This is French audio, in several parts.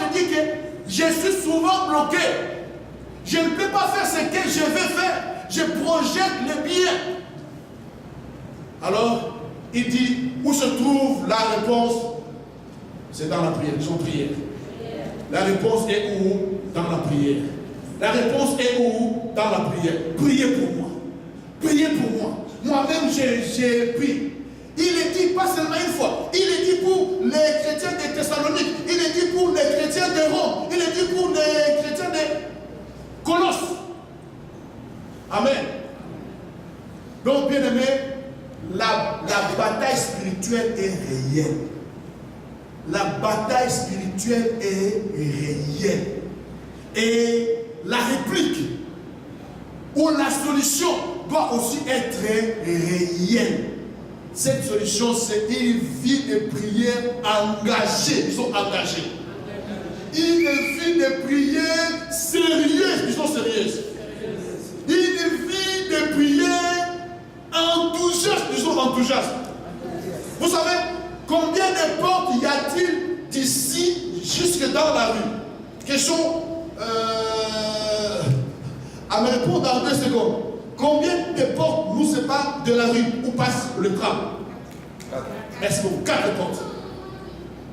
je dis que je suis souvent bloqué. Je ne peux pas faire ce que je veux faire. Je projette le bien. Alors, il dit, où se trouve la réponse? C'est dans la prière, disons prière. La réponse est où? Dans la prière. La réponse est où? Dans la prière. Priez pour moi. Priez pour moi. Moi-même, j'ai prié. Il est dit pas seulement une fois. Il est dit pour les chrétiens de Thessalonique. Il est dit pour les chrétiens de Rome. Il est dit pour les chrétiens de Colosse. Amen. Donc, bien aimé, la bataille spirituelle est réelle. La bataille spirituelle est réelle. Et la réplique ou la solution doit aussi être réelle. Cette solution, c'est une vie de prière engagée. Ils sont engagés. Une vie de prière sérieuse. Ils sont sérieuses. Une vie de prière enthousiaste. Ils sont enthousiastes. Vous savez combien de portes y a-t-il d'ici jusque dans la rue? Question à me répondre dans 2 secondes. Combien de portes nous séparent de la rue où passe le tram? Merci beaucoup. 4 portes.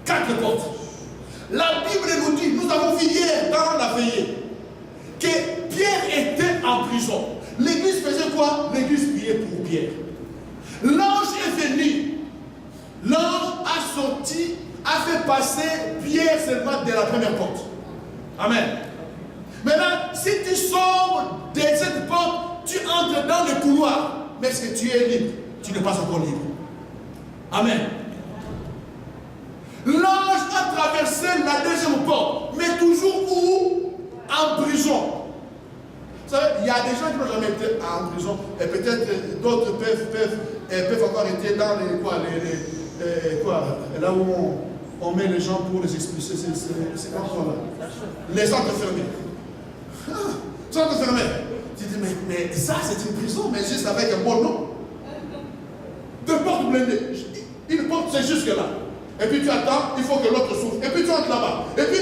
4 portes. La Bible nous dit, nous avons vu hier dans la veillée, que Pierre était en prison. L'église faisait quoi? L'église priait pour Pierre. L'ange est venu. L'ange a sorti, a fait passer Pierre seulement de la première porte. Amen. Maintenant, si tu sors de cette porte, tu entres dans le couloir, mais est-ce que tu es libre? Tu n'es pas encore libre. Amen. L'ange a traversé la deuxième porte, mais toujours où? En prison. Vous savez, il y a des gens qui n'ont jamais été en prison, et peut-être d'autres peuvent encore être dans là où on met les gens pour les expulser. C'est quoi là? Les centres fermés. Centres fermés. Tu dis, mais ça c'est une prison, mais juste avec un bon nom. 2 portes blindées. Une porte c'est jusque là. Et puis tu attends, il faut que l'autre s'ouvre. Et puis tu entres là-bas. Et puis,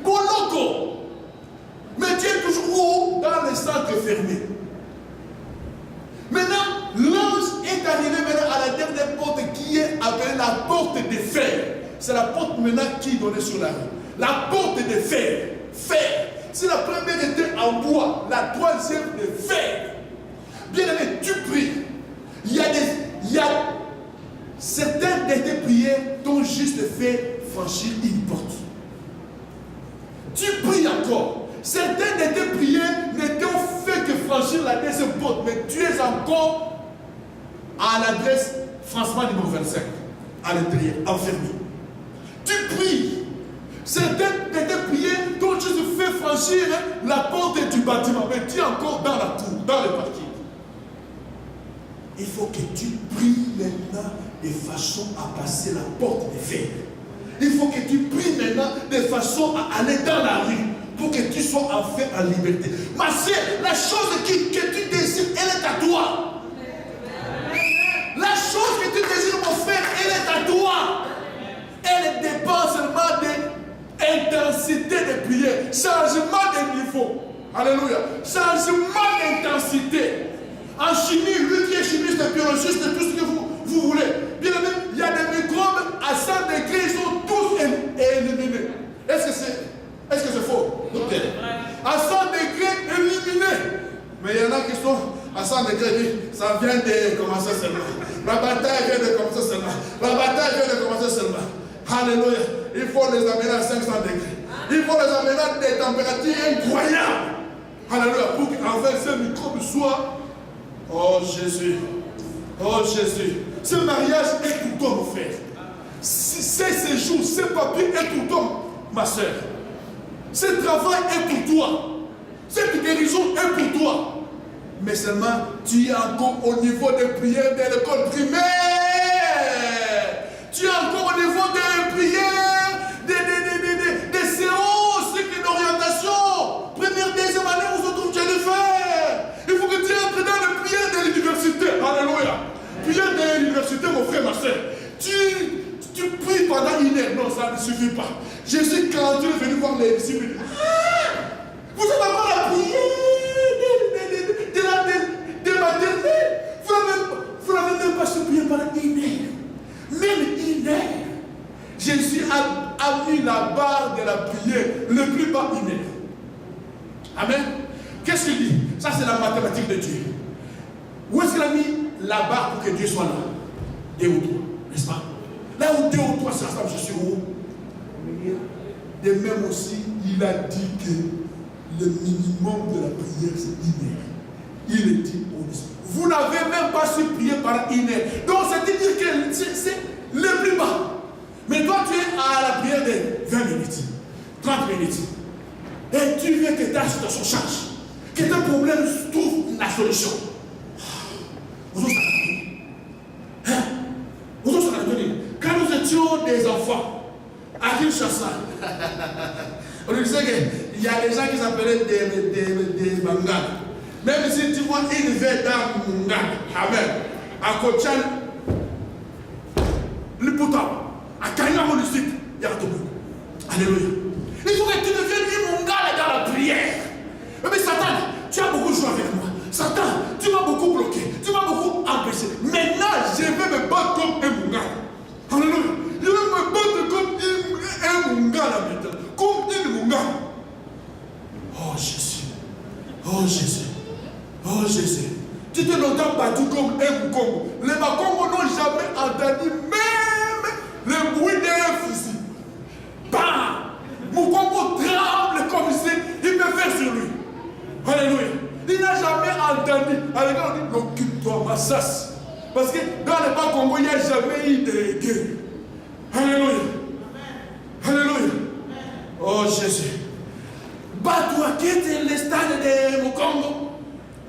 Boloko. Mais tu es toujours où? Dans les centres fermés. Maintenant, l'ange est arrivé maintenant à la dernière porte qui est appelée la porte de fer. C'est la porte maintenant qui donnait sur la rue. La porte de fer. Fer. Si la première était en bois, la troisième de fer. Bien aimé, tu pries. Il y a certaines de tes prières t'ont juste fait franchir une porte. Tu pries encore. Certaines de tes prières ne t'ont fait que franchir la deuxième porte, mais tu es encore à l'adresse François numéro 25, à l'intérieur, enfermé. Tu pries. Certaines de tes prières t'ont juste fait franchir la porte du bâtiment, mais tu es encore dans la cour, dans le parking. Il faut que tu pries maintenant de façon à passer la porte de fer. Il faut que tu pries maintenant de façon à aller dans la rue pour que tu sois enfin en liberté. Ma soeur, la chose que tu désires, elle est à toi. La chose que tu désires, mon frère, elle est à toi. Elle dépend seulement de l'intensité de prière, changement de niveau. Alléluia. Changement d'intensité. En chimie, lui qui est chimiste, biologiste, tout ce que vous voulez. Bien aimé, il y a des microbes à 100 degrés, ils sont tous éliminés. Est-ce que c'est faux, docteur? À 100 degrés, éliminés. Mais il y en a qui sont à 100 degrés, ça vient de commencer seulement. La bataille vient de commencer seulement. La bataille vient de commencer seulement. Alléluia. Il faut les amener à 500 degrés. Il faut les amener à des températures incroyables. Alléluia. Pour qu'enfin ce microbe soit. Oh Jésus. Oh Jésus. Ce mariage est pour toi, mon frère. Ce séjour, ce papier est pour toi, ma soeur. Ce travail est pour toi. Cette guérison est pour toi. Mais seulement, tu es encore au niveau de prière de l'école primaire. Tu es encore au niveau de prière, des séances d'orientation. Première, deuxième année, où se trouve tu as le faire. Il faut que tu entres dans la prière de l'université. Alléluia. Prière de l'université, mon frère, ma soeur. Tu pries pendant 1 heure. Non, ça ne suffit pas. Jésus, quand il est venu voir les disciples, vous êtes encore la prière de maternelle. Vous n'avez même pas supplié par une heure. Même une heure. Jésus a mis la barre de la prière le plus bas une heure. Amen. Qu'est-ce qu'il dit? Ça, c'est la mathématique de Dieu. Où est-ce qu'il a mis la barre pour que Dieu soit là? 2 ou 3, n'est-ce pas? Là où 2 ou 3 se rassemblent, je suis où? Et même aussi, il a dit que le minimum de la prière, c'est 1 heure. Il est dit au Esprit. Vous n'avez même pas su prier par 1 heure. Donc, c'est-à-dire que c'est le plus bas. Mais toi, tu es à la prière de 20 minutes, 30 minutes. Et tu veux que ta situation change. Que ton problème trouve la solution. Vous quand nous étions des enfants, à Kinshasa, on disait qu'il y a des gens qui s'appelaient des mangas. Même si tu vois une veille dans Manga, amen, à Kochan, le Pouta, à Kanya Monistique, il y a tout le monde. Alléluia. Il faut que tu deviennes Manga dans la prière. Mais Satan, tu as beaucoup joué avec moi. Satan, tu m'as beaucoup bloqué, tu m'as beaucoup empêché. Maintenant, je vais me battre comme un Manga. Alléluia. Je vais me battre comme un Manga là maintenant. Comme une Manga. Oh Jésus. Oh Jésus. Oh Jésus, tu t'es longtemps battu comme un Congo. Les Makongos n'ont jamais entendu même le bruit d'un fusil. Bam! Mukongo tremble comme il peut faire sur lui. Alléluia. Il n'a jamais entendu. Alors on dit, occupe-toi, Massas. Parce que dans les Makongos, il n'y a jamais eu de guerre. Alléluia. Alléluia. Oh Jésus. Bats-toi, quitte le stade de Mukongo.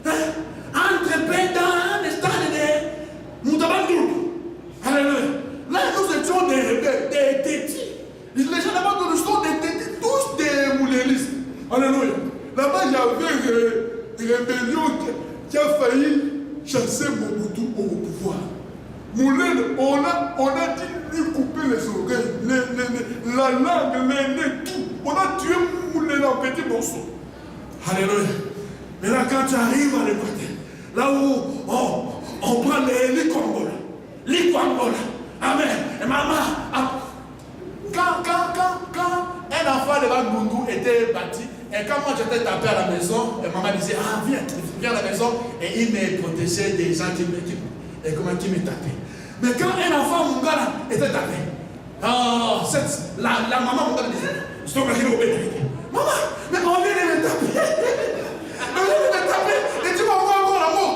Entre dans le stade de Moutabandou. Alléluia. Là, nous étions des tétis. Les gens là-bas, nous sont des tétis, tous des moulélistes. Alléluia. Là-bas, il y avait une rébellion qui a failli chasser Mobutu au pouvoir. Moulin, on a dit lui couper les oreilles, la langue, les nez, tout. On a tué Moulin en petits morceaux. Alléluia. Mais là, quand tu arrives à l'équateur, là où on prend les Kwambola, amen, et maman, quand un enfant de Bandundu était bâti, et quand moi j'étais tapé à la maison, et maman disait, ah viens à la maison, et il me protégeait des gens qui me tapaient. Mais quand un enfant Mungala était tapé, la maman Mungala disait, maman, mais on vient de me taper. Et tu vas voir encore l'amour.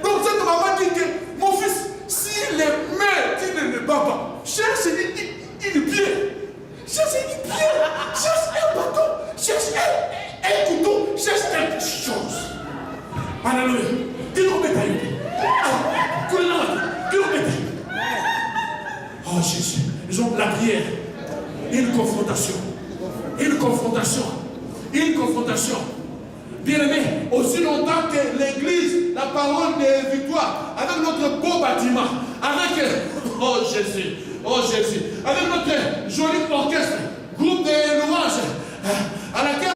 Donc cette maman dit que mon fils, si les mains qui ne battent pas, cherche une pierre, cherche une pierre, cherche un bâton, cherche un couteau, cherche quelque chose. Alléluia. Oh Jésus, ils ont la prière, une confrontation, une confrontation. Une confrontation. Bien-aimé, aussi longtemps que l'église, la parole de victoire, avec notre beau bâtiment, avec, oh Jésus, avec notre joli orchestre,